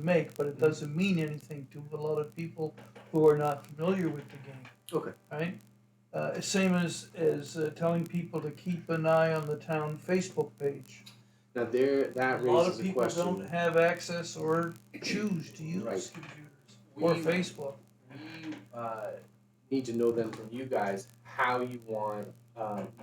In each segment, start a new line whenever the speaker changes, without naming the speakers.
make, but it doesn't mean anything to a lot of people who are not familiar with the game,
Okay.
right? Same as telling people to keep an eye on the town Facebook page.
Now that
A lot
raises
of
a
people
question.
don't have access or choose to use
Right.
computers or
We-
Facebook.
We need to know then from you guys how you want,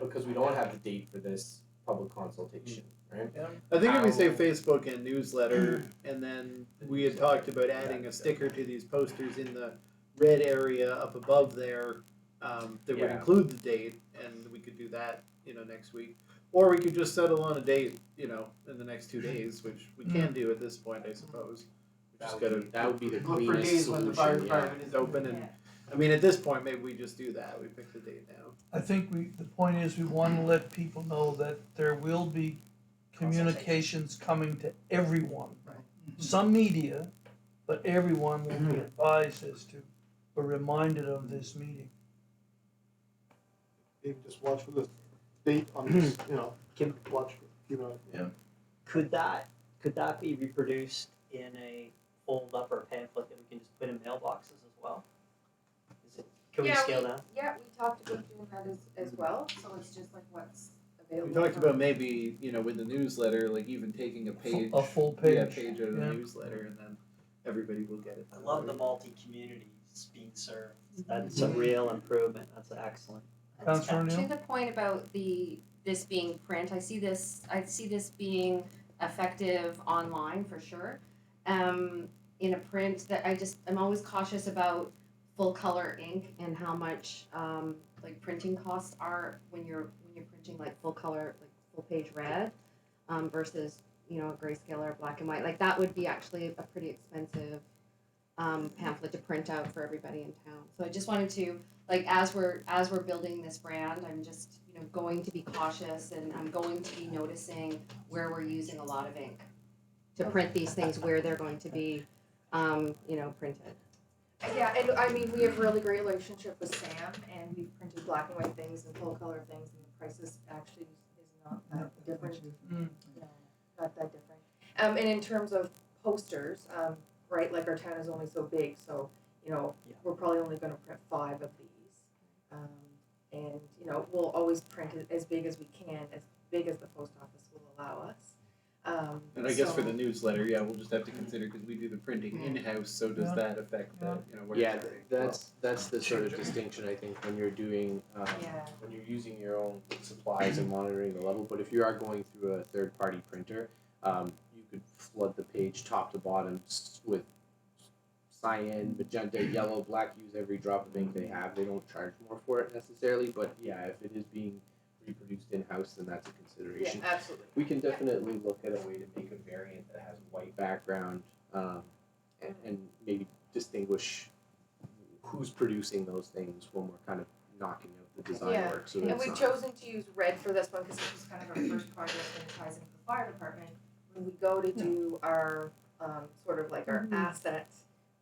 because we don't have the date for this public consultation, right?
Yeah.
I think if we say
How-
Facebook and newsletter, and then we had talked about adding a sticker to these posters in the red area up above there, that would
Yeah.
include the date, and we could do that, next week. Or we could just settle on a date, in the next 2 days, which we can do at this point, I suppose. We just gotta
That would be the
Look for
cleanest
days when the fire
solution, yeah.
department is
open and, I mean, at this point, maybe we just do that, we pick the date now.
I think the point is we want to let people know that there will be communications coming to everyone.
Right.
Some media, but everyone will be advised as to, or reminded of this meeting.
Maybe just watch for the date on this, watch, keep an eye.
Could that be reproduced in a fold up or pamphlet that we can just put in mailboxes as well? Can we scale down?
Yeah, we talked about doing that as well, so it's just like what's available.
We talked
for-
about maybe, with the newsletter, like even taking a page.
A full page.
Yeah, page out of the
Yeah.
newsletter, and then everybody will get it.
I love the multi-communities being served. That's a real improvement. That's excellent.
Councillor
To
O'Neill?
the point about this being print, I see this being effective online for sure. In a print that I'm always cautious about full color ink and how much like printing costs are when you're printing like full color, like full page red, versus a grayscale or black and white. Like that would be actually a pretty expensive pamphlet to print out for everybody in town. So I just wanted to, like, as we're building this brand, I'm just going to be cautious, and I'm going to be noticing where we're using a lot of ink to print these things, where they're going to be printed.
Yeah, and I mean, we have a really great relationship with Sam, and we've printed black and white things and full color things, and the prices actually is not that different.
Mm.
Not that different. And in terms of posters, right, like our town is only so big, so we're probably only going to print 5 of these, and we'll always print it as big as we can, as big as the post office will allow us.
And I guess for the newsletter, yeah, we'll just have to consider, because we do the printing in-house, so does
Yeah.
that affect the, what
Yeah,
it's saying?
that's the sort of distinction I think when you're doing,
Yeah.
when you're using your own supplies and monitoring the level. But if you are going through a third-party printer, you could flood the page top to bottom with cyan, magenta, yellow, black. Use every drop of ink they have. They don't charge more for it necessarily, but yeah, if it is being reproduced in-house, then that's a consideration.
Yeah, absolutely.
We can definitely look at a way to make a variant that has a white background, and maybe distinguish who's producing those things when we're kind of knocking out the design
Yeah.
work. So
And
it's
we've
not-
chosen to use red for this one because this was kind of our first project and it ties into the fire department. When we go to do our sort of like our asset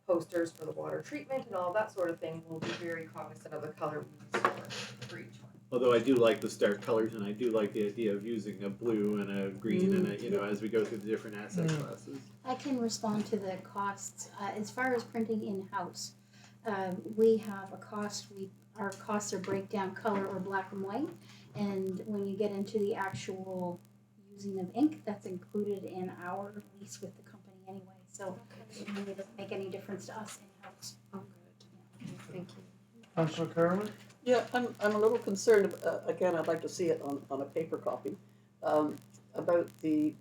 posters for the water treatment and all that sort of thing, we'll be very cognizant of the color we use for each one.
Although I do like the stark colors, and I do like the idea of using a blue and a green and a, as we go through the different asset classes.
I can respond to the costs. As far as printing in-house, we have a cost. Our costs are breakdown color or black and white, and when you get into the actual using of ink, that's included in our lease with the company anyway. So it really doesn't make any difference to us in-house.
Oh, good. Thank you.
Councillor Carwin?
Yeah, I'm a little concerned, again, I'd like to see it on a paper copy, about the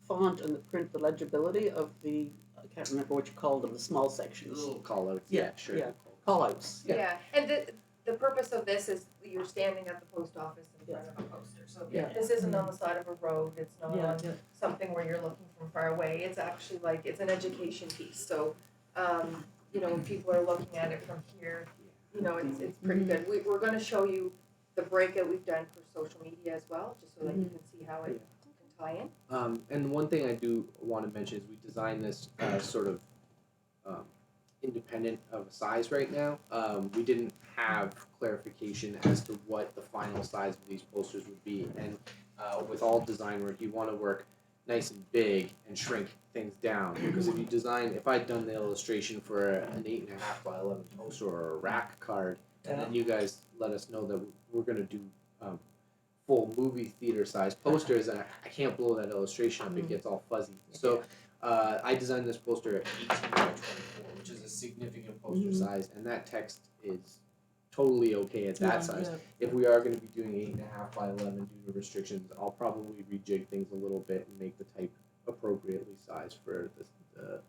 font and the print, the legibility of the, I can't remember what you called them, the small sections.
Little call outs.
Yeah,
Sure.
yeah. Callouts.
Yeah, and the purpose of this is you're standing at the post office in front of a poster. So
Yeah.
this isn't on the side of a road, it's not
Yeah,
on something where you're looking from far away. It's actually like, it's an education piece. So, when people are looking at it from here, it's pretty good. We're gonna show you the breakout we've done for social media as well, just so that you can see how it can tie in.
And one thing I do want to mention is we designed this sort of independent of size right now. We didn't have clarification as to what the final size of these posters would be. And with all design work, you want to work nice and big and shrink things down. Because if I'd done the illustration for an 8.5 by 11 poster or a rack card, and then you guys let us know that we're gonna do full movie theater size posters, and I can't blow that illustration up; it gets all fuzzy. So I designed this poster at 18 by 24, which is a significant poster size, and that text is totally okay at that size. If we are going to be doing 8.5 by 11 due to restrictions, I'll probably rejig things a little bit and make the type appropriately sized for the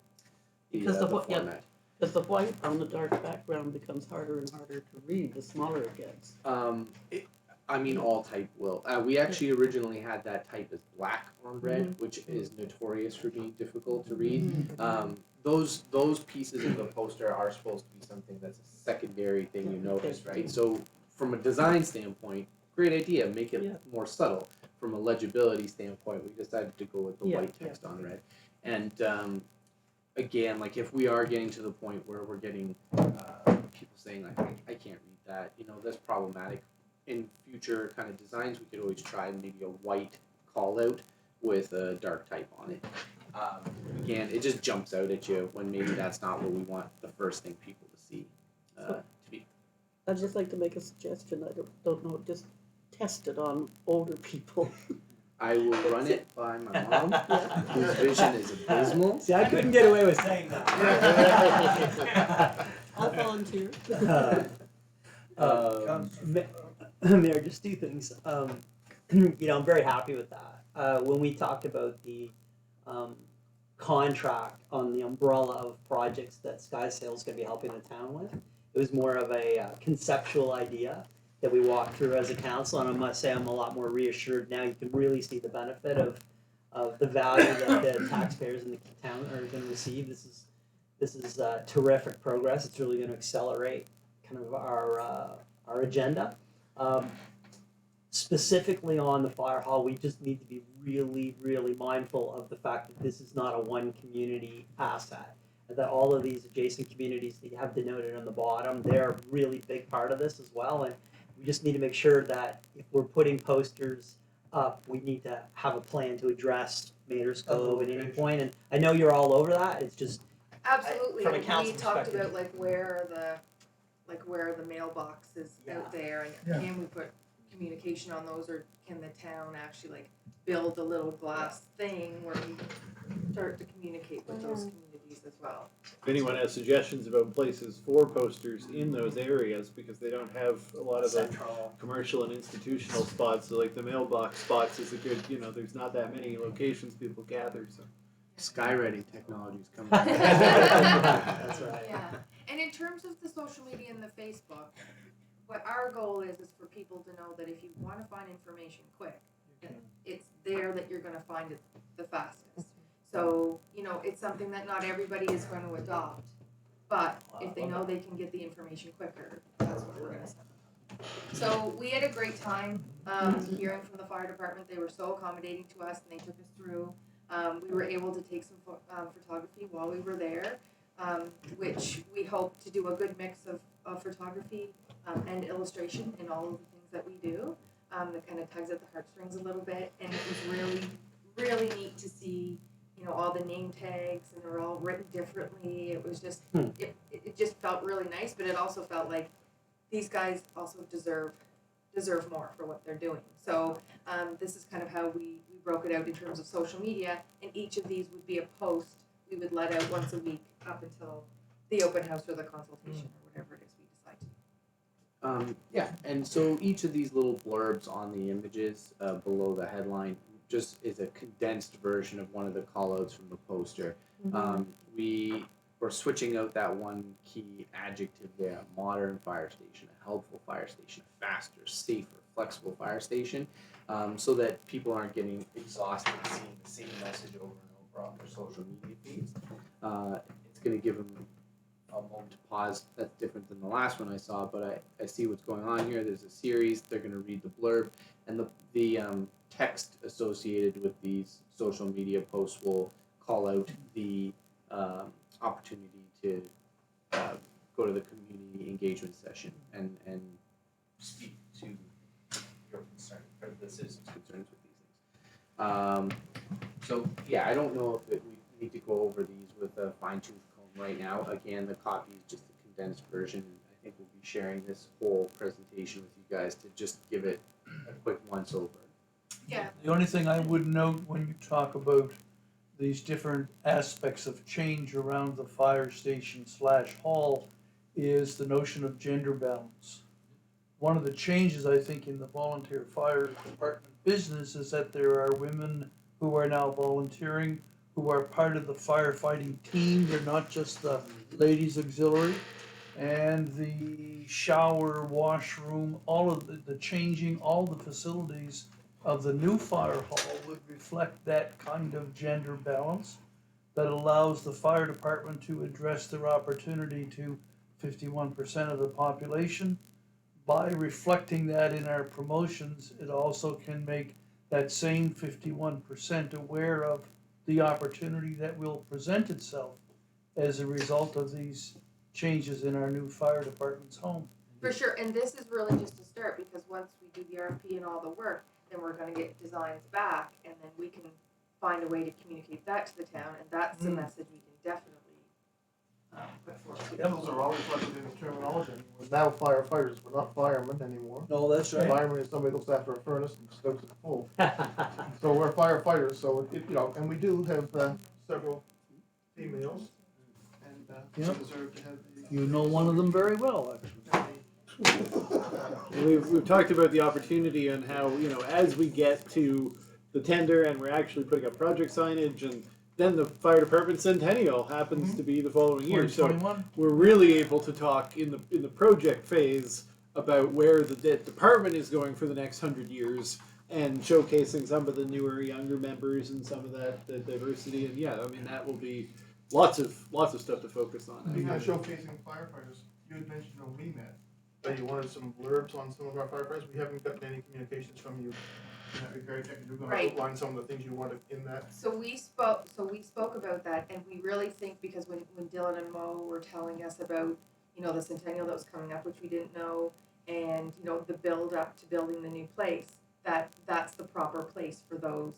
format.
Because the white on the dark background becomes harder and harder to read the smaller it gets.
All type will. We actually originally had that type as black on red, which is notorious for being difficult to read. Those pieces of the poster are supposed to be something that's a secondary thing you notice, right? So from a design standpoint, great idea, make it more subtle. From a legibility standpoint, we decided to go with the white text on red. And again, like if we are getting to the point where we're getting people saying like, I can't read that, that's problematic. In future kind of designs, we could always try maybe a white call out with a dark type on it. Again, it just jumps out at you when maybe that's not what we want the first thing people to see to be.
I'd just like to make a suggestion. I don't know, just test it on older people.
I will run it by my mom, whose vision is abysmal.
See, I couldn't get away with saying that.
I'll volunteer.
Mayor, just two things. I'm very happy with that. When we talked about the contract on the umbrella of projects that SkySail is going to be helping the town with, it was more of a conceptual idea that we walked through as a council, and I must say I'm a lot more reassured now. You can really see the benefit of the value that the taxpayers in the town are going to receive. This is terrific progress. It's really going to accelerate kind of our agenda. Specifically on the fire hall, we just need to be really, really mindful of the fact that this is not a one community asset. And that all of these adjacent communities that you have denoted on the bottom, they're a really big part of this as well. And we just need to make sure that if we're putting posters up, we need to have a plan to address Mayor's Cove at any point. And I know you're all over that. It's just
Absolutely.
From a
And
council
we talked
perspective.
about where the mailbox is out there, and can we put communication on those, or can the town actually build a little glass thing where we start to communicate with those communities as well?
If anyone has suggestions about places for posters in those areas, because they don't have a lot of the commercial and institutional spots, so like the mailbox spots is a good, there's not that many locations people gather, so.
Skywriting technology is coming.
That's right.
Yeah, and in terms of the social media and the Facebook, what our goal is for people to know that if you want to find information quick, it's there that you're going to find it the fastest. So, it's something that not everybody is going to adopt, but if they know they can get the information quicker, that's what we're going to send them. So we had a great time hearing from the fire department. They were so accommodating to us, and they took us through. We were able to take some photography while we were there, which we hope to do a good mix of photography and illustration in all of the things that we do. That kind of tugs at the heartstrings a little bit, and it was really, really neat to see, all the name tags, and they're all written differently. It was just, it just felt really nice, but it also felt like these guys also deserve more for what they're doing. So this is kind of how we broke it out in terms of social media, and each of these would be a post we would let out once a week up until the open house or the consultation or whatever it is we decide to.
And so each of these little blurbs on the images below the headline just is a condensed version of one of the callouts from the poster. We were switching out that one key adjective there: a modern fire station, a helpful fire station, a faster, safer, flexible fire station, so that people aren't getting exhausted seeing the same message over and over on their social media feeds. It's going to give them a moment to pause. That's different than the last one I saw, but I see what's going on here. There's a series. They're going to read the blurb, and the text associated with these social media posts will call out the opportunity to go to the community engagement session and speak to your concern, or the citizens' concerns with these things. So, yeah, I don't know if we need to go over these with a fine tooth comb right now. Again, the copy is just a condensed version. I think we'll be sharing this whole presentation with you guys to just give it a quick once over.
Yeah.
The only thing I would note when you talk about these different aspects of change around the fire station / hall is the notion of gender balance. One of the changes, I think, in the volunteer fire department business is that there are women who are now volunteering, who are part of the firefighting team. They're not just the ladies auxiliary. And the shower, washroom, all of the changing, all the facilities of the new fire hall would reflect that kind of gender balance that allows the fire department to address their opportunity to 51% of the population. By reflecting that in our promotions, it also can make that same 51% aware of the opportunity that will present itself as a result of these changes in our new fire department's home.
For sure, and this is really just a start, because once we do the RFP and all the work, then we're gonna get designs back, and then we can find a way to communicate that to the town, and that's the message we can definitely put forward.
Those are all reflected in the terminology. We're now firefighters, we're not firemen anymore.
No, that's
Fireman is somebody who looks after a furnace and stokes it full. So we're firefighters, so it, and we do have several females, and
Yep.
deserve to have the.
You know one of them very well, actually.
We've talked about the opportunity and how, as we get to the tender and we're actually putting up project signage, and then the fire department centennial happens to be the following year. So
2021.
we're really able to talk in the project phase about where the department is going for the next 100 years, and showcasing some of the newer, younger members and some of that the diversity. And yeah, I mean, that will be lots of stuff to focus on.
Speaking of showcasing firefighters, you had mentioned when we met that you wanted some blurbs on some of our firefighters. We haven't gotten any communications from you in that regard yet. You're going to
Right.
outline some of the things you wanted in that.
So we spoke about that, and we really think, because when Dylan and Mo were telling us about, the centennial that was coming up, which we didn't know, and, the build up to building the new place, that's the proper place for those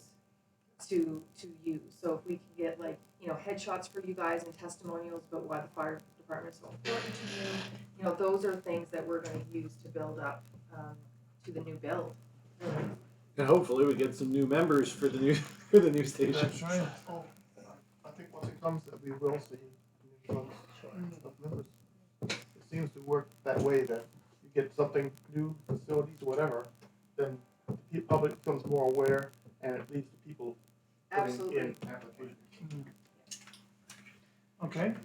to use. So if we could get headshots for you guys and testimonials about why the fire department is so important to you, those are things that we're gonna use to build up to the new build.
And hopefully we get some new members for the new station.
That's right.
Oh, I think once it comes that we will see new folks, of members. It seems to work that way, that you get something new, facilities, whatever, then the public becomes more aware, and it leads to people putting
Absolutely.
in applications.
Okay,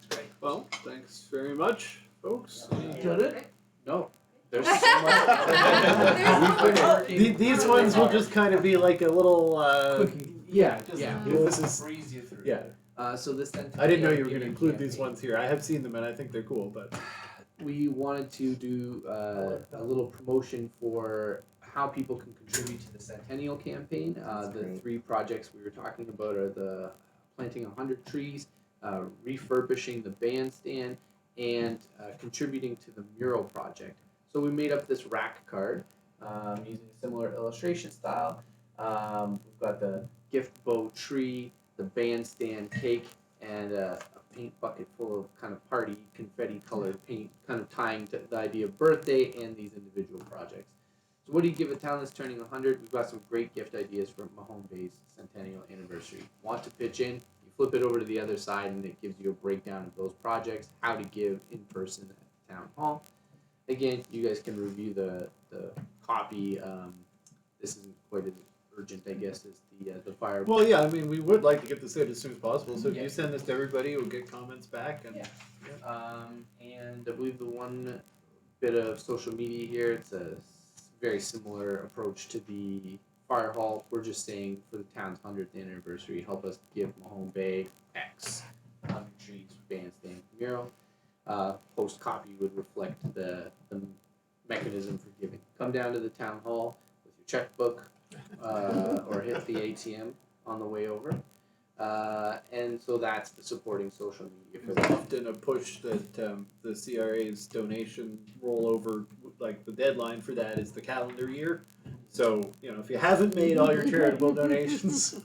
Well, thanks very much, folks.
is that it?
No, there's so much.
There's so much.
These ones will just kind of be like a little.
Quickie.
Yeah,
Just
yeah.
This is.
breeze you through.
Yeah,
So this then.
I didn't know you were going to include these ones here. I have seen them and I think they're cool, but.
We wanted to do a little promotion for how people can contribute to the Centennial campaign. The 3 projects we were talking about are the planting 100 trees, refurbishing the bandstand, and contributing to the mural project. So we made up this rack card using a similar illustration style. We've got the gift bow tree, the bandstand cake, and a paint bucket full of kind of party confetti colored paint, kind of tying to the idea of birthday and these individual projects. So what do you give a town that's turning 100? We've got some great gift ideas for Mahone Bay's centennial anniversary. Want to pitch in? You flip it over to the other side and it gives you a breakdown of those projects, how to give in person at the town hall. Again, you guys can review the copy. This isn't quite as urgent, I guess, as the fire.
Well, yeah, I mean, we would like to get this out as soon as possible. So if
Yeah.
you send this to everybody, we'll get comments back. And
Yeah. And I believe the one bit of social media here, it's a very similar approach to the fire hall. We're just saying for the town's 100th anniversary, help us give Mahone Bay X, 100 trees, bandstand, mural. Post copy would reflect the mechanism for giving. Come down to the town hall with your checkbook, or hit the ATM on the way over. And so that's the supporting social media for
there's
that.
often a push that the CRA's donation rollover, like the deadline for that is the calendar year. So, if you haven't made all your charitable donations,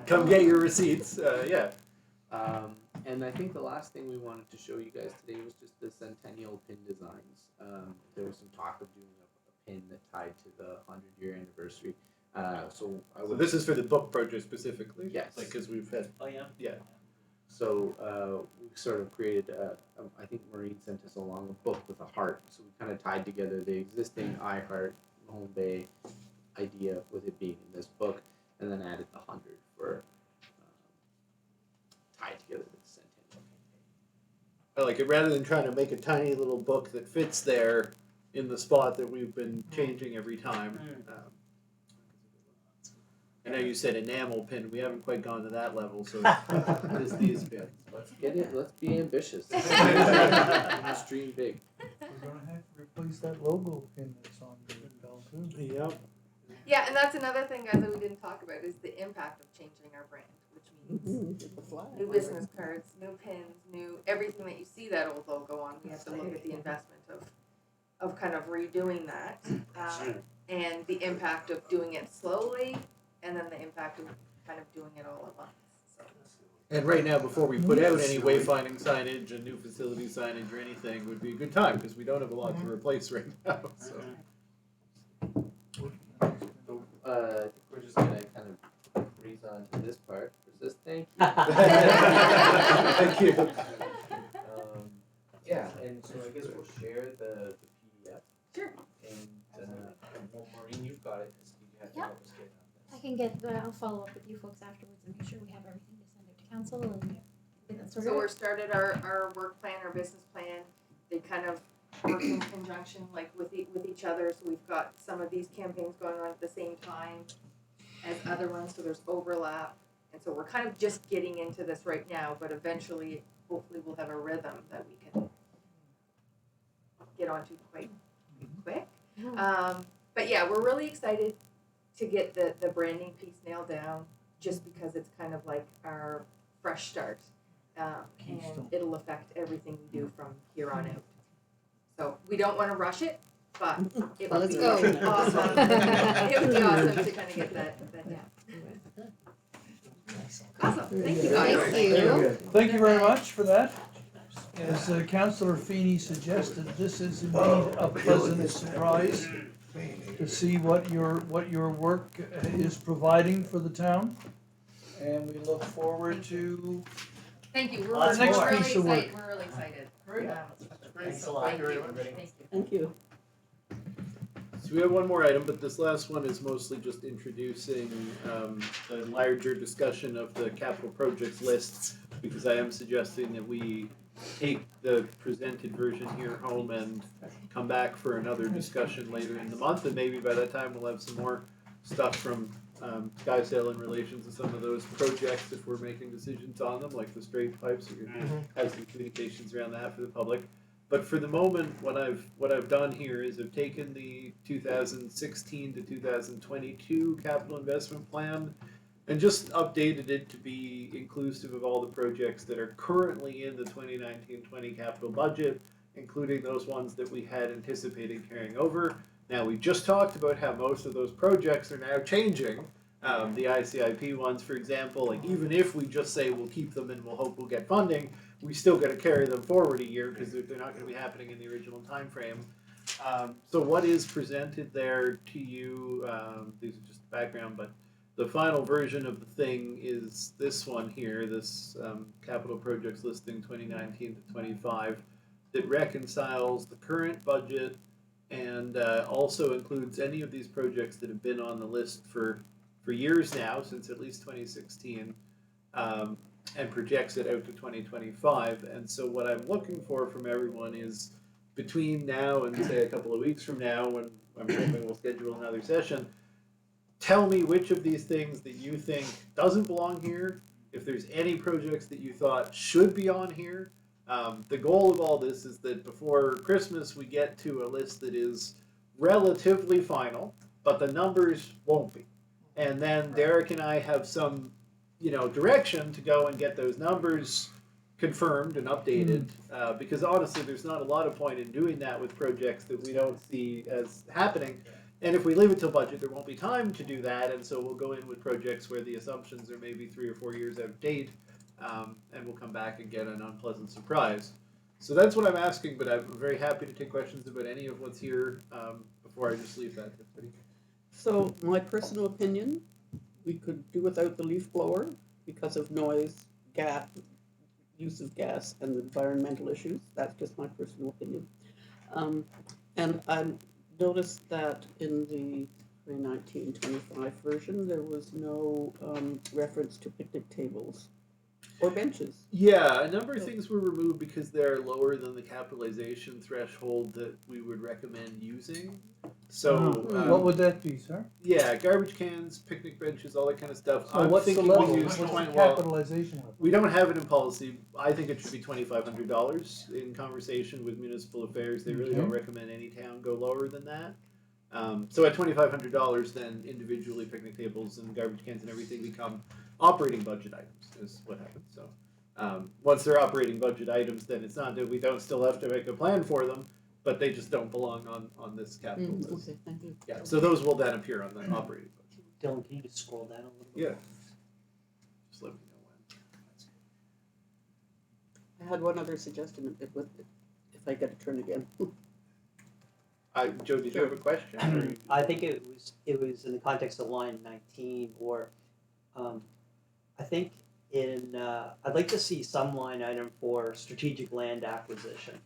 come get your receipts. Yeah.
And I think the last thing we wanted to show you guys today was just the centennial pin designs. There was some talk of doing a pin that tied to the 100-year anniversary. So I
So
would,
this is for the book project specifically?
Yes.
Like, because we've had,
Oh, yeah?
yeah.
So we sort of created, I think Maureen sent us along a book with a heart. So we kind of tied together the existing I Heart Mahone Bay idea with it being in this book, and then added the 100 for tied together with the centennial campaign.
I like it rather than trying to make a tiny little book that fits there in the spot that we've been changing every time. I know you said enamel pin. We haven't quite gone to that level, so it's these pins.
Let's get it. Let's be ambitious. Let's dream big.
We're gonna have to replace that logo pin that's on the bell too.
Yep.
Yeah, and that's another thing, guys, that we didn't talk about is the impact of changing our brand, which means
The flag.
new business cards, new pins, new everything that you see that old logo on. We have to look at the investment of kind of redoing that, and the impact of doing it slowly, and then the impact of kind of doing it all at once. So.
And right now, before we put out any wayfinding signage and new facility signage or anything, would be a good time because we don't have a lot to replace right now. So.
So I think we're just gonna kind of breeze on to this part. Persist. Thank you.
Thank you.
Yeah, and so I guess we'll share the PDF.
Sure.
And well, Maureen, you've got it because you have to
Yep.
help us get on
I
this.
can get, I'll follow up with you folks afterwards and make sure we have everything to send it to council and get that sorted
So
out.
we're started our work plan, our business plan. They kind of work in conjunction, like with each other. So we've got some of these campaigns going on at the same time as other ones, so there's overlap. And so we're kind of just getting into this right now, but eventually, hopefully, we'll have a rhythm that we can get onto quite quick. But yeah, we're really excited to get the branding piece nailed down, just because it's kind of like our fresh start, and
Keystone.
it'll affect everything we do from here on out. So we don't want to rush it, but it would
Let's
be
go.
awesome. It would be awesome to kind of get that down. Awesome, thank you guys.
Thank you.
Thank you very much for that. As Councillor Feeney suggested, this is indeed a pleasant surprise to see what your work is providing for the town. And we look forward to,
Thank you, we're
Lots
really
more.
excited,
Piece of work.
we're really excited.
Great.
Thanks a lot.
Thank you,
everybody.
thank you.
Thank you.
So we have one more item, but this last one is mostly just introducing the larger discussion of the capital projects list, because I am suggesting that we take the presented version here home and come back for another discussion later in the month, and maybe by that time we'll have some more stuff from SkySail in relation to some of those projects if we're making decisions on them, like the straight pipes, we can have some communications around that for the public. But for the moment, what I've done here is I've taken the 2016 to 2022 capital investment plan and just updated it to be inclusive of all the projects that are currently in the 2019-20 capital budget, including those ones that we had anticipated carrying over. Now, we just talked about how most of those projects are now changing. The ICIP ones, for example, like even if we just say we'll keep them and we'll hope we'll get funding, we still got to carry them forward a year because they're not going to be happening in the original time frame. So what is presented there to you, these are just background, but the final version of the thing is this one here, this capital projects listing 2019 to 25, that reconciles the current budget and also includes any of these projects that have been on the list for years now, since at least 2016, and projects it out to 2025. And so what I'm looking for from everyone is between now and say a couple of weeks from now, when I'm hoping we'll schedule another session, tell me which of these things that you think doesn't belong here, if there's any projects that you thought should be on here. The goal of all this is that before Christmas we get to a list that is relatively final, but the numbers won't be. And then Derek and I have some, direction to go and get those numbers confirmed and updated. Because honestly, there's not a lot of point in doing that with projects that we don't see as happening. And if we leave it till budget, there won't be time to do that, and so we'll go in with projects where the assumptions are maybe 3 or 4 years out of date, and we'll come back and get an unpleasant surprise. So that's what I'm asking, but I'm very happy to take questions about any of what's here before I just leave that to everybody.
So my personal opinion, we could do without the leaf blower because of noise, gas, use of gas, and the environmental issues. That's just my personal opinion. And I noticed that in the 2019-25 version, there was no reference to picnic tables or benches.
Yeah, a number of things were removed because they're lower than the capitalization threshold that we would recommend using. So,
What would that be, sir?
yeah, garbage cans, picnic benches, all that kind of stuff.
So
I'm
what's the
thinking
level?
we
What's
use
the
20, well,
capitalization level?
we don't have it in policy. I think it should be $2,500 in conversation with municipal affairs. They really
Okay.
don't recommend any town go lower than that. So at $2,500, then individually picnic tables and garbage cans and everything become operating budget items. Is what happens. So once they're operating budget items, then it's not that we don't still have to make a plan for them, but they just don't belong on this capital list.
Okay, thank you.
Yeah. So those will then appear on the operating budget.
Dylan, can you just scroll down a little bit?
Yeah. Just let me know when.
I had one other suggestion, if I get a turn again.
Joe, did you have a question? Or
I think it was in the context of line 19, or I think I'd like to see some line item for strategic land acquisition.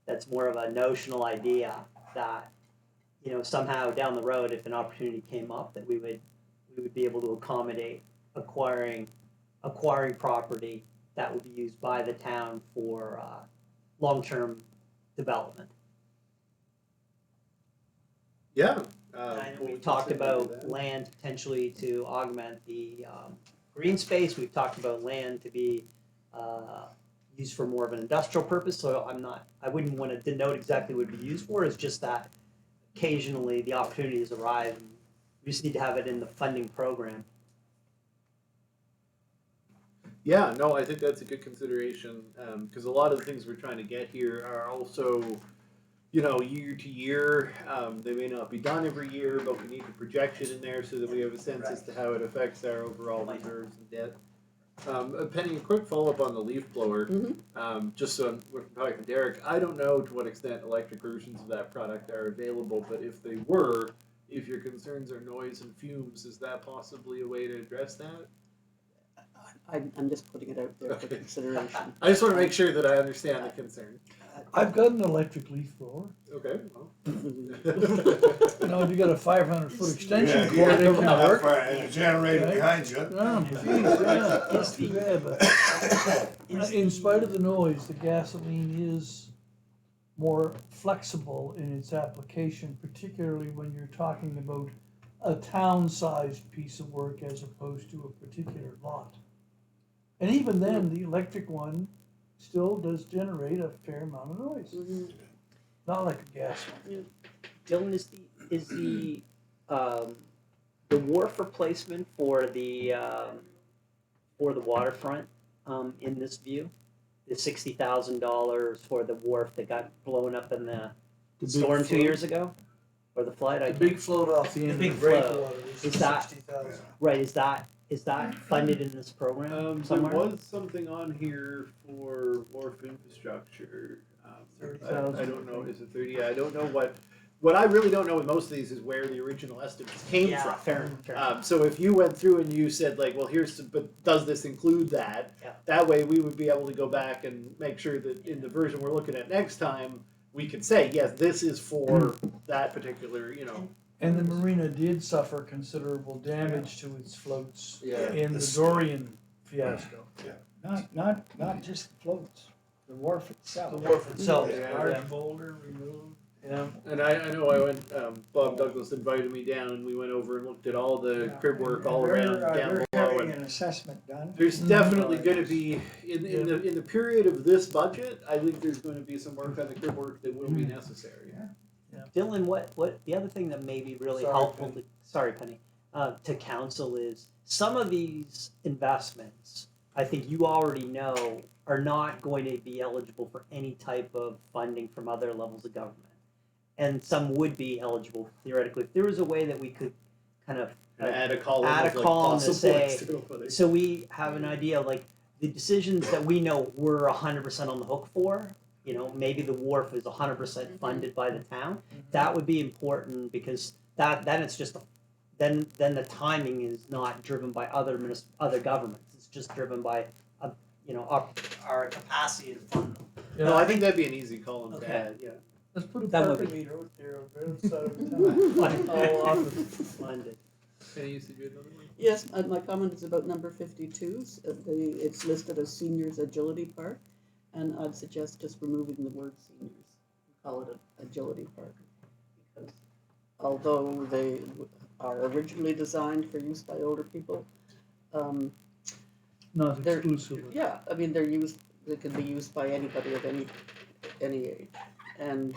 That's more of a notional idea that, somehow down the road, if an opportunity came up, that we would be able to accommodate acquiring property that would be used by the town for long-term development.
Yeah.
And we've talked about land potentially to augment the green space. We've talked about land to be used for more of an industrial purpose. So I wouldn't want to denote exactly what it would be used for. It's just that occasionally the opportunities arrive. And we just need to have it in the funding program.
Yeah, no, I think that's a good consideration because a lot of the things we're trying to get here are also, year to year. They may not be done every year, but we need the projection in there so that we have a sense as to how it affects our overall reserves and debt. Penny, a quick follow-up on the leaf blower. Just so we're talking to Derek, I don't know to what extent electric versions of that product are available, but if they were, if your concerns are noise and fumes, is that possibly a way to address that?
I'm just putting it out there for
Okay.
consideration.
I just want to make sure that I understand the concern.
I've got an electric leaf blower.
Okay, well.
If you got a 500-foot extension
Yeah,
cord,
you
it
have to
can
have
work.
fire and a generator
Right.
behind you.
No, geez, yeah, that's too bad, but in spite of the noise, the gasoline is more flexible in its application, particularly when you're talking about a town-sized piece of work as opposed to a particular lot. And even then, the electric one still does generate a fair amount of noise. Not like a gas one.
Dylan, is the wharf replacement for the waterfront in this view? The $60,000 for the wharf that got blown up in the
The big
storm 2
float.
years ago, or the flood?
The big float off the end
big
of the
float.
breakwater
Is that-
60,000.
Right, is that funded in this program
There
somewhere?
was something on here for wharf infrastructure. I
30,000.
don't know, is it 30? Yeah, I don't know what I really don't know with most of these is where the original estimates came
Yeah,
from.
fair.
So if you went through and you said like, well, but does this include that?
Yeah.
That way we would be able to go back and make sure that in the version we're looking at next time, we could say, yes, this is for that particular,
And the marina did suffer considerable damage to its floats
Yeah.
in the Dorian fiasco.
Not just the floats, the wharf itself.
The wharf itself.
Yeah.
Large boulder removed.
Yeah.
And I know I went, Bob Douglas invited me down and we went over and looked at all the crib work all around down
They're
below.
having
And
an assessment done.
there's definitely going to be, in the period of this budget, I think there's going to be some work on the crib work that will be necessary.
Dylan, what the other thing that may be really
Sorry,
helpful
Penny.
to council is some of these investments, I think you already know, are not going to be eligible for any type of funding from other levels of government. and some would be eligible theoretically. If there was a way that we could kind of
Add a column
add a
of like
column to
possible
say-
external funding.
so we have an idea like the decisions that we know we're 100% on the hook for, you know, maybe the wharf is 100% funded by the town. That would be important because then it's just then the timing is not driven by other governments. It's just driven by our capacity to fund them.
Yeah,
No, I think that'd be an easy column
Okay.
to add, yeah.
let's put a
That would
parking
be-
meter out there on the other side of the town. All office.
Funded.
Any use to do another one?
Yes, my comment is about number 52. It's listed as Seniors Agility Park, and I'd suggest just removing the word seniors. Call it an agility park. Because although they are originally designed for use by older people,
Not
They're-
exclusively.
yeah, I mean, they can be used by anybody of any age. And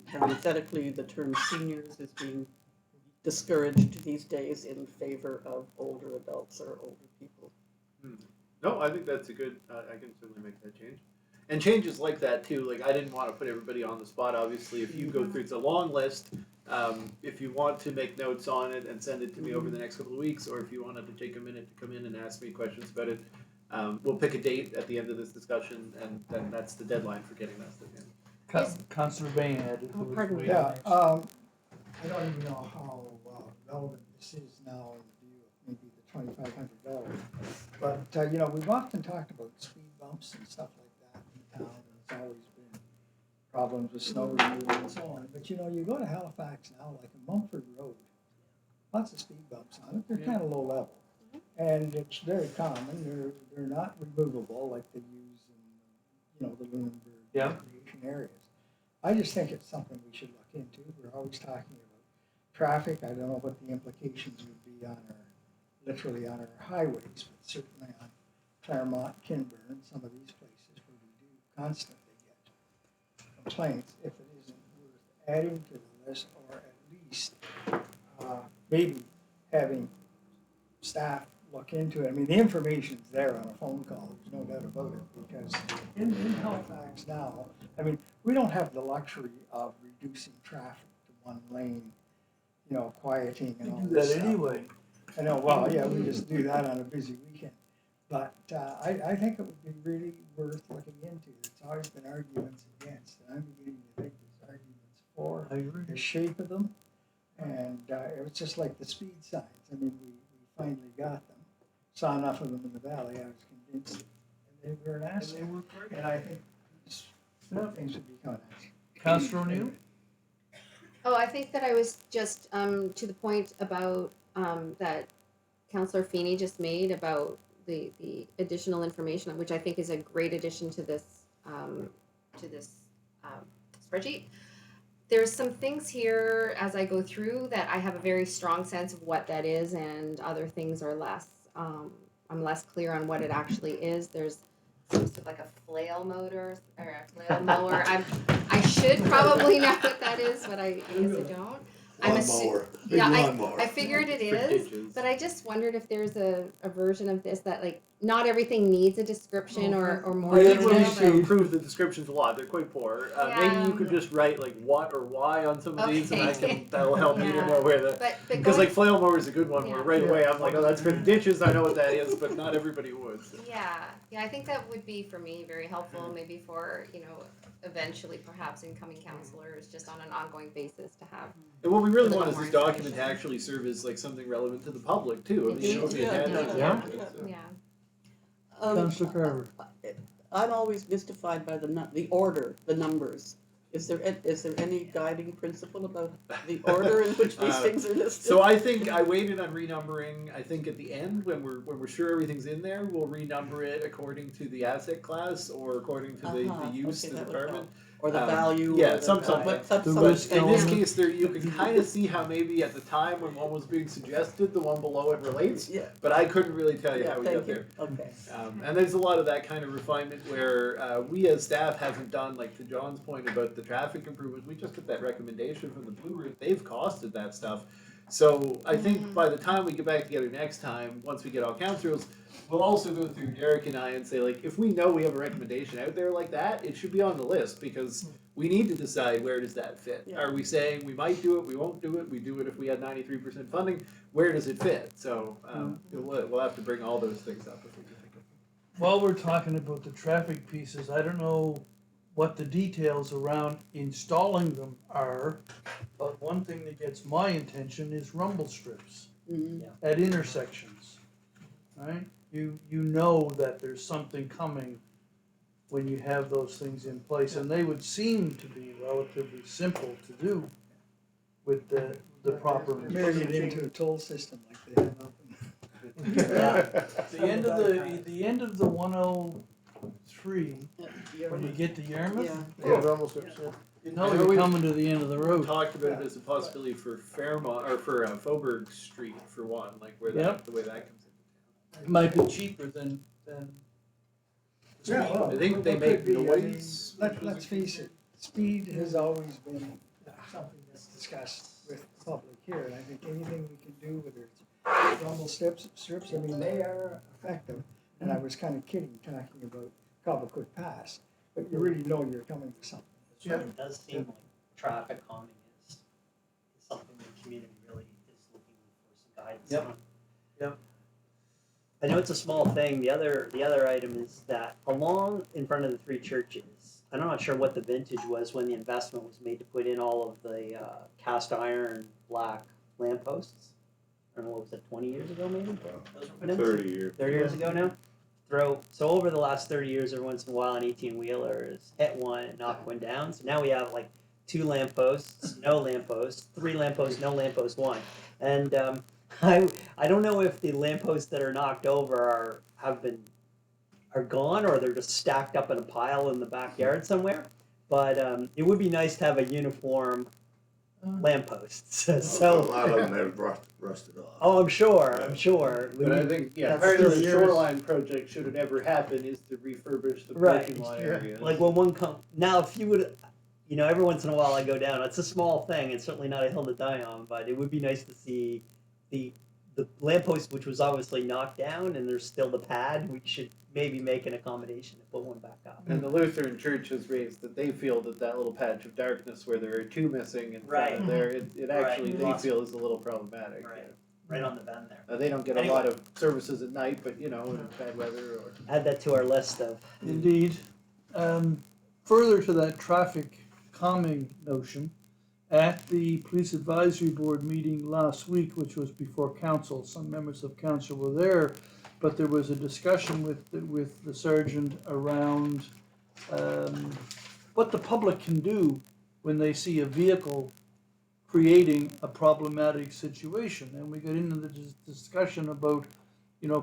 parenthetically, the term seniors is being discouraged these days in favor of older adults or older people.
No, I think that's a good, I can certainly make that change. And changes like that too, like I didn't want to put everybody on the spot, obviously, if you go through, it's a long list. If you want to make notes on it and send it to me over the next couple of weeks, or if you wanted to take a minute to come in and ask me questions about it, we'll pick a date at the end of this discussion, and then that's the deadline for getting that stuff in.
Councillor Bain had it.
Oh, pardon me.
Yeah, I don't even know how relevant this is now in view of maybe the $2,500. But, you know, we've often talked about speed bumps and stuff like that in town, and it's always been problems with snow removal and so on. But, you know, you go to Halifax now, like in Mumford Road, lots of speed bumps on it, they're kind of low level. And it's very common, they're not removable like they use in, you know, the Lunenburg
Yeah.
recreation areas. I just think it's something we should look into. We're always talking about traffic. I don't know what the implications would be on literally on our highways, but certainly on Claremont, Kinburn, some of these places where we do constantly get complaints, if it isn't worth adding to the list, or at least maybe having staff look into it. I mean, the information's there on a phone call, there's no doubt about it, because in Halifax now, I mean, we don't have the luxury of reducing traffic to one lane, you know, quieting and all
You do
this
that
stuff.
anyway.
I know, well, yeah, we just do that on a busy weekend. But I think it would be really worth looking into. There's always been arguments against, and I'm beginning to think there's arguments for
I agree.
the shape of them. And it was just like the speed signs. I mean, we finally got them. Saw enough of them in the valley, I was convinced. And they were an asset.
And they work great.
And I think these things would become an asset.
Councillor O'Neill?
Oh, I think that I was just to the point about that Councillor Feeney just made about the additional information, which I think is a great addition to this spreadsheet. There's some things here as I go through that I have a very strong sense of what that is, and other things are less. I'm less clear on what it actually is. There's some sort of like a flail motor or a flail mower. I should probably know what that is, but I guess I don't. I figured it
For
is,
ditches.
but I just wondered if there's a version of this that like not everything needs a description or more
I think we
detail.
need to improve the descriptions a lot. They're quite poor. Maybe you could just write like what or why on some of these, and
Okay.
that'll help me to
Yeah.
know where the.
But
Because
going,
like flail mower is a good one. Where
Yeah.
right away I'm like, oh, that's for the ditches. I know what that is, but not everybody would. So.
yeah, I think that would be for me very helpful, maybe for eventually perhaps incoming counselors, just on an ongoing basis to have.
And what we really
A
want
little
is this
more
document to
information.
actually serve as like something relevant to the public too. I mean,
Indeed.
it'll be
Yeah,
attached.
yeah.
So.
Yeah.
Councillor Carver?
I'm always mystified by the order, the numbers. Is there any guiding principle about the order in which these things are listed?
So I think I waited on renumbering. I think at the end, when we're sure everything's in there, we'll renumber it according to the asset class or according to the use,
okay,
the
that would
department.
or the value.
yeah,
or the,
something.
but
The
some-
risk
But in this
element.
case, there you can kind of see how maybe at the time when one was being suggested, the one below it relates.
Yeah.
But I couldn't really tell you
Yeah,
how we
thank
got
you.
there.
Okay.
And there's a lot of that kind of refinement where we as staff haven't done, like to John's point about the traffic improvements, we just got that recommendation from the Blue Route, they've costed that stuff. So I think by the time we get back together next time, once we get all council rules, we'll also go through Derek and I and say, like, if we know we have a recommendation out there like that, it should be on the list, because we need to decide where does that fit.
Yeah.
Are we saying we might do it, we won't do it, we do it if we had 93% funding? Where does it fit? So we'll have to bring all those things up if we can think of them.
While we're talking about the traffic pieces, I don't know what the details around installing them are, but one thing that gets my attention is rumble strips
Mhm.
at intersections, right? You know that there's something coming when you have those things in place, and they would seem to be relatively simple to do with the proper.
Marry it into a toll system like they have up
The end of the 103,
Yeah.
when you get to Yarmouth,
Yeah.
Yeah, the almost, yeah.
you know you're coming to the end of the
We
road.
talked about it as a possibility for Fairmont, or for Faubourg Street for one, like where
Yep.
the way that comes into town.
It might be cheaper than.
Yeah, well,
I think they
it
make
could be. I mean,
noise.
let's face it, speed has always been something that's discussed with the public here, and I think anything we can do, whether it's rumble strips, I mean, they are effective. And I was kind of kidding, talking about Cobblecook Pass, but you really know you're coming for something.
Yeah.
It does seem like traffic calming is something the community really is looking for some guidance
Yep.
on.
Yep.
I know it's a small thing. The other item is that along in front of the three churches, I'm not sure what the vintage was when the investment was made to put in all of the cast iron black lampposts. I don't know, what was it, 20 years ago maybe? Those were put in?
30 years.
30 years ago now? So over the last 30 years, every once in a while an 18-wheeler has hit one and knocked one down. So now we have like 2 lampposts, no lampposts, 3 lampposts, no lamppost, 1. And I don't know if the lampposts that are knocked over are gone, or they're just stacked up in a pile in the backyard somewhere. But it would be nice to have a uniform lampposts.
A
So
lot of them have rusted off.
oh, I'm sure.
But I think, yeah,
That's
part of the
30 years.
shoreline project, should it ever happen, is to refurbish the
Right.
parking lot
Yeah.
areas.
Like when one comes now, if you would, every once in a while I go down. It's a small thing. It's certainly not a hill to die on, but it would be nice to see the lamppost, which was obviously knocked down, and there's still the pad. We should maybe make an accommodation to put one back up.
And the Lutheran Church has raised that they feel that little patch of darkness where there are 2 missing in front of
Right.
there, it actually
Right.
they
Lots.
feel is a little problematic.
Right. Right on the bend there.
They don't get a
Anyway.
lot of services at night, but in bad weather or.
Add that to our list of.
Indeed. Further to that traffic calming notion, at the Police Advisory Board meeting last week, which was before council, some members of council were there, but there was a discussion with the sergeant around what the public can do when they see a vehicle creating a problematic situation. And we got into the discussion about,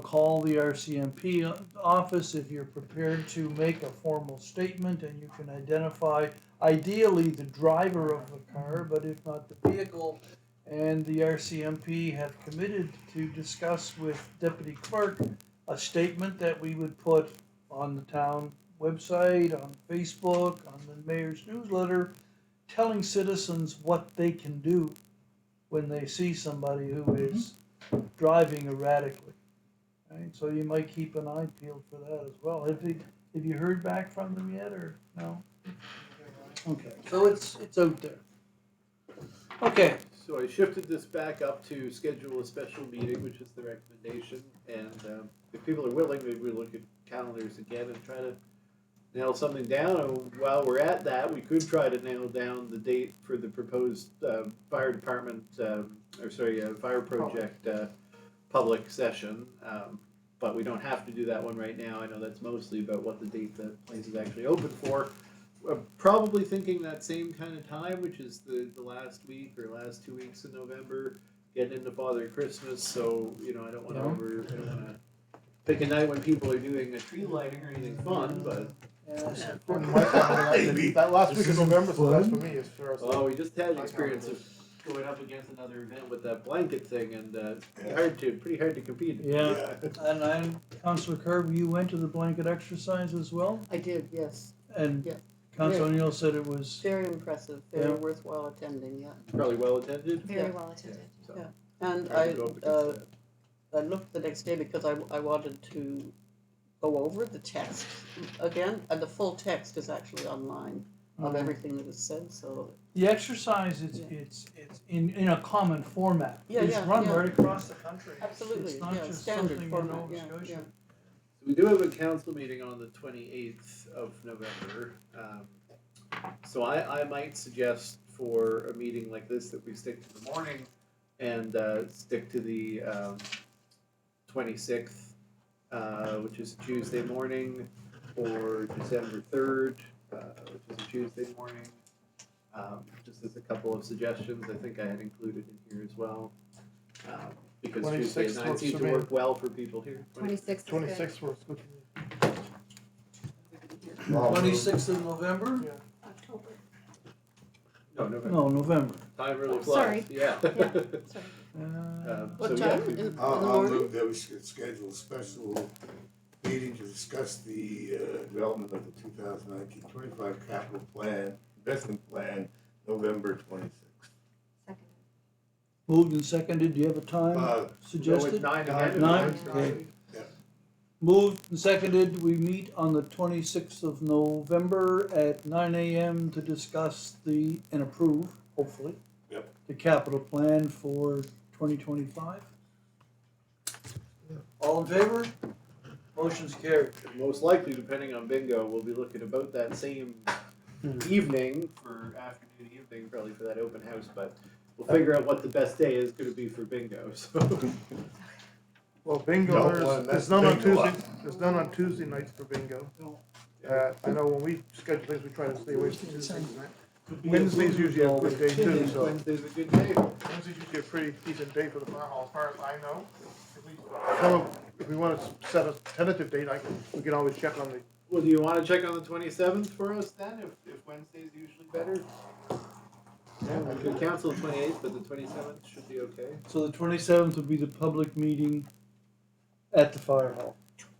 call the RCMP office if you're prepared to make a formal statement, and you can identify ideally the driver of the car, but if not the vehicle. And the RCMP have committed to discuss with Deputy Clerk a statement that we would put on the town website, on Facebook, on the mayor's newsletter, telling citizens what they can do when they see somebody who is driving erratically. Right? So you might keep an eye peeled for that as well. Have you heard back from them yet, or no? Okay, so it's out there. Okay.
So I shifted this back up to schedule a special meeting, which is the recommendation, and if people are willing, maybe we look at calendars again and try to nail something down. And while we're at that, we could try to nail down the date for the proposed fire department, fire project public session. But we don't have to do that one right now. I know that's mostly about what the date the place is actually open for. Probably thinking that same kind of time, which is the last week or last 2 weeks in November, getting into Father Christmas. So I don't want to pick a night when people are doing a tree lighting or anything fun, but.
That last week of November, so that's for me, is for us.
Oh, we just had the experience of going up against another event with that blanket thing, and pretty hard to compete.
Yeah, and Councillor Kirby, you went to the blanket exercise as well?
I did, yes.
And
Yeah.
Council O'Neill said it was,
Very impressive, very
Yeah.
worthwhile attending, yeah.
Probably well attended.
Very
Yeah.
well attended.
So,
And
hard to go up against that.
I looked the next day because I wanted to go over the text again, and the full text is actually online of everything that is said, so.
the exercise,
Yeah.
it's in a common format.
Yeah,
It's
yeah,
run
yeah.
right across the country.
Absolutely,
It's not
yeah,
just
standard
something in
format,
Nova
yeah,
Scotia.
yeah.
So we do have a council meeting on the 28th of November. So I might suggest for a meeting like this that we stick to the morning and stick to the 26th, which is a Tuesday morning, or December 3rd, which is a Tuesday morning. Just as a couple of suggestions, I think I had included in here as well. Because Tuesday
26th
nights
works
seem
for
to
me.
work well for people here.
26th is good.
26 works good for me.
Well,
26th of November?
October.
No, November.
No, November.
Time really
Oh,
flies.
sorry.
Yeah.
Sorry.
What
So,
time?
yeah.
In the
I'll
morning?
move that we should schedule a special meeting to discuss the development of the 2019-25 capital plan, investment plan, November 26th.
Second.
Moved and seconded, do you have a time
Go
suggested?
with 9 again.
Nine?
Nine.
Moved and seconded, we meet on the 26th of November at 9 AM to discuss and approve, hopefully.
Yep.
The capital plan for 2025. All in favor? Motion's carried.
Most likely, depending on bingo, we'll be looking about that same evening for afternoon evening, probably for that open house, but we'll figure out what the best day is gonna be for bingo, so.
Well, bingo,
No,
there's,
well,
there's
that's
none on
bingo.
Tuesday, there's none on Tuesday nights for bingo. I know when we schedule things, we try to stay away from Tuesdays, right? Wednesday's usually a good day too, so.
Wednesday's a good day.
Wednesday's usually a pretty decent day for the fire hall, as far as I know. At least, if we wanna set a tentative date, we can always check on the,
Well, do you wanna check on the 27th for us then, if Wednesday's usually better? Yeah, we could cancel the 28th, but the 27th should be okay.
So the 27th will be the public meeting at the fire hall.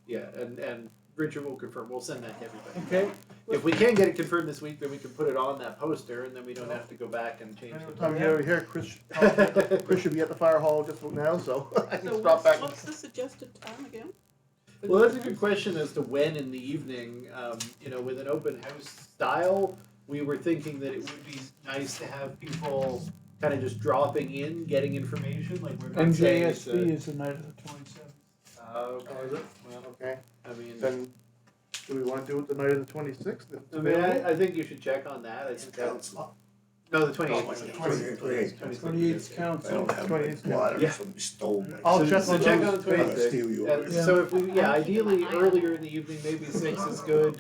Yeah, and Richard will confirm, we'll send that to everybody.
Okay.
If we can get it confirmed this week, then we can put it on that poster, and then we don't have to go back and change
any
the
time you're here, Chris should be at the fire hall just about now, so I can
So
stop back.
what's the suggested time again?
Well, that's a good question as to when in the evening. With an open house style, we were thinking that it would be nice to have people kind of just dropping in, getting information. Like we're not saying it's
MJSB is the night of the 27th.
Okay.
Oh, is it?
Well,
Okay,
I mean,
then, do we wanna do it the night of the 26th?
I think you should check on that. I think that's
Council.
no, the 28th.
Oh, 28th.
28th
I
council.
don't have my
28th.
water,
Yeah.
somebody stole my.
I'll
So-
check
so
on
check
those
on the
dates.
I'm gonna
26th.
steal yours.
Yeah, so if we, ideally earlier in the evening, maybe 6 is good.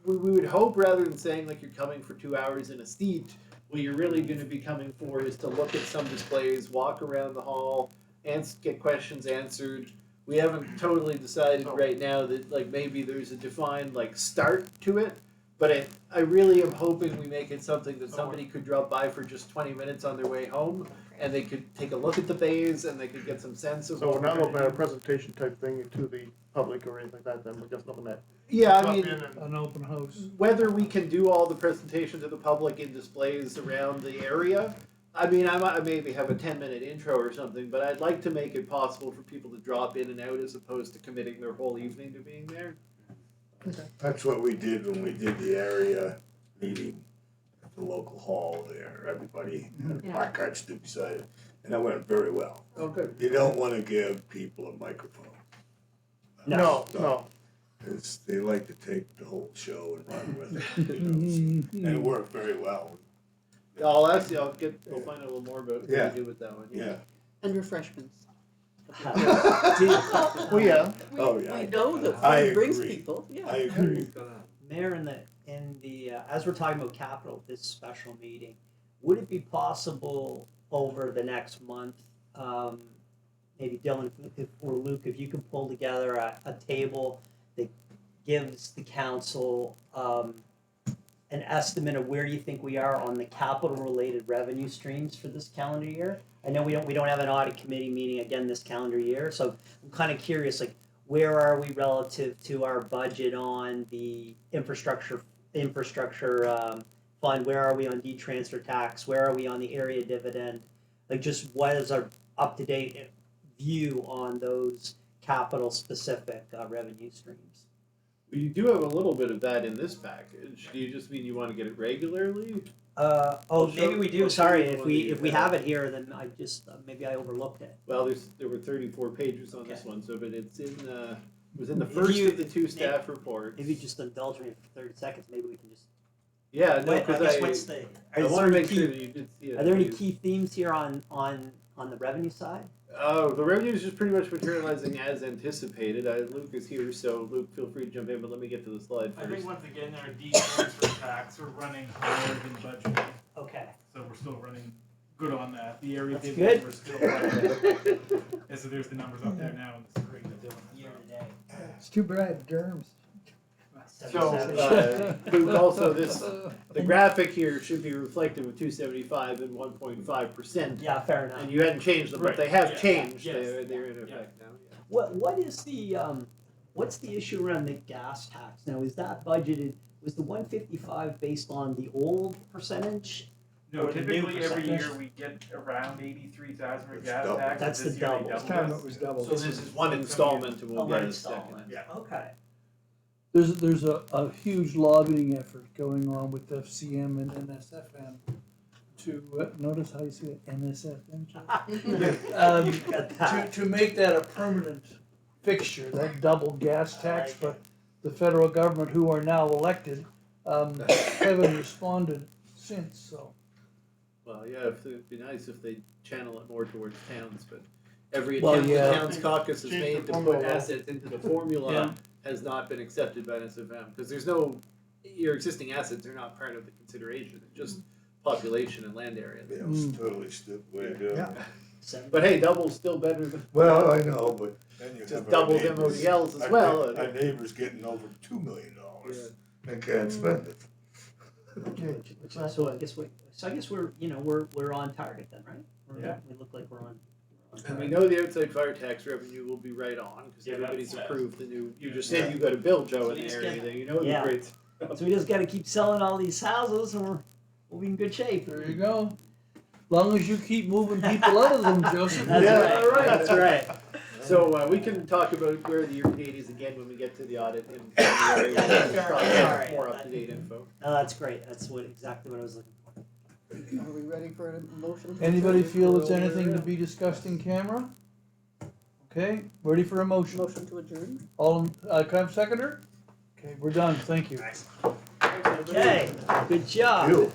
We would hope rather than saying like you're coming for 2 hours in a seat, what you're really gonna be coming for is to look at some displays, walk around the hall, and get questions answered. We haven't totally decided right now that like maybe there's a defined like start to it, but I really am hoping we make it something that somebody could drop by for just 20 minutes on their way home, and they could take a look at the bays and they could get some sense of
So
what
we're not
we're
looking
gonna
at a
do.
presentation type thing to the public or anything like that, then we're just looking at.
Yeah, I
drop
mean,
in and-
An open house.
whether we can do all the presentation to the public in displays around the area, I mean, I might maybe have a 10-minute intro or something, but I'd like to make it possible for people to drop in and out as opposed to committing their whole evening to being there.
That's what we did when we did the area meeting at the local hall there. Everybody had
Yeah.
placards stood beside it, and that went very well.
Oh, good.
You don't wanna give people a microphone.
No,
No. Cause they like to take the whole show and run with it, and it worked very well.
I'll ask you, I'll find out a little more about what
Yeah.
to do with that one.
Yeah.
And refreshments.
Well, yeah,
Oh, yeah.
We know that
I
food brings
agree.
people, yeah.
I agree.
Mayor, as we're talking about capital, this special meeting, would it be possible over the next month, maybe Dylan or Luke, if you can pull together a table that gives the council an estimate of where you think we are on the capital-related revenue streams for this calendar year? I know we don't have an audit committee meeting again this calendar year, so I'm kind of curious, like, where are we relative to our budget on the infrastructure infrastructure fund? Where are we on transfer tax? Where are we on the area dividend? Like, just what is our up-to-date view on those capital-specific revenue streams?
You do have a little bit of that in this package. Do you just mean you want to get it regularly?
Maybe we do.
I'll show
Sorry,
you the
if
one
we
that you
if we
have.
have it here, then I just maybe I overlooked it.
Well, there were 34 pages on this
Okay.
one, so but it's in it was in the
If
first
you-
of the two staff reports.
Maybe just indulge me for 30 seconds. Maybe we can just.
Yeah, no,
I
because
guess what's the?
I
is
want
there
to
any
make
key-
sure that you did see it.
Are there any
please.
key themes here on the revenue side?
Oh, the revenue is just pretty much materializing as anticipated. Luke is here, so Luke, feel free to jump in, but let me get to the slide
I
first.
think once again, our transfer tax, we're running higher than budget,
Okay.
so we're still running good on that. The area
That's
dividend,
good.
we're still running. And so there's the numbers up there now in the screen.
Year to date.
It's too bad Durham's.
So, Luke, also the graphic here should be reflective of 275 and 1.5%.
Yeah, fair enough.
And you hadn't changed them, but
Right,
they have
yeah,
changed.
yes,
They're in
yeah.
effect now. Yeah.
What is the what's the issue around the gas tax now? Is that budgeted? Was the 155 based on the old percentage?
No,
Or the new
typically every
percentage?
year we get around 83,000 for
It's
gas
double.
tax.
That's
This
the
year they
double.
This
doubled
time
it.
it was double.
So this is one installment, and we'll
Oh,
get
one
a second.
installment.
Yeah.
Okay.
There's a huge lobbying effort going on with FCM and NSFM to, notice how you see it, NSFM? To make that a permanent fixture, that double gas tax, but the federal government, who are now elected, haven't responded since, so.
Well, yeah, it'd be nice if they channel it more towards towns, but every
Well,
attempt
yeah.
the towns caucus has
Change
made
the
to put
formula.
assets into the formula
Yeah.
has not been accepted by NSFM, because there's no, your existing assets are not part of the consideration, it's just population and land area.
You know, it's totally stupid way to do it.
Yeah.
But hey, double's still better than
Well, I know, but then you
just
have our
doubles
neighbors.
MODLs as
Our
well.
Our neighbor's getting over $2 million and can't spend it.
So I guess we're on target then, right?
Yeah.
We look like we're on.
And we know the outside fire tax revenue will be right on, because
Yeah,
everybody's
that's-
approved the new, you
Yeah.
just said you got a bill, Joe,
So
in
you just
there,
get-
anything, you know
Yeah.
the great.
So we just got to keep selling all these houses, and we'll be in good shape.
There you go. Long as you keep moving people out of them, Joseph.
That's
Yeah,
right.
all right.
That's right.
So we can talk about where the year to date is again when we get to the audit in February.
Yeah,
We'll
sure.
probably
All
have
right.
more up-to-date info.
No, that's great. That's exactly what I was looking for.
Are we ready for a motion? to
Anybody
adjourn?
feel there's anything to be discussed in camera? Okay, ready for a motion?
Motion to adjourn?
All, can I have a seconder? Okay, we're done, thank you.
Okay, good job.
You.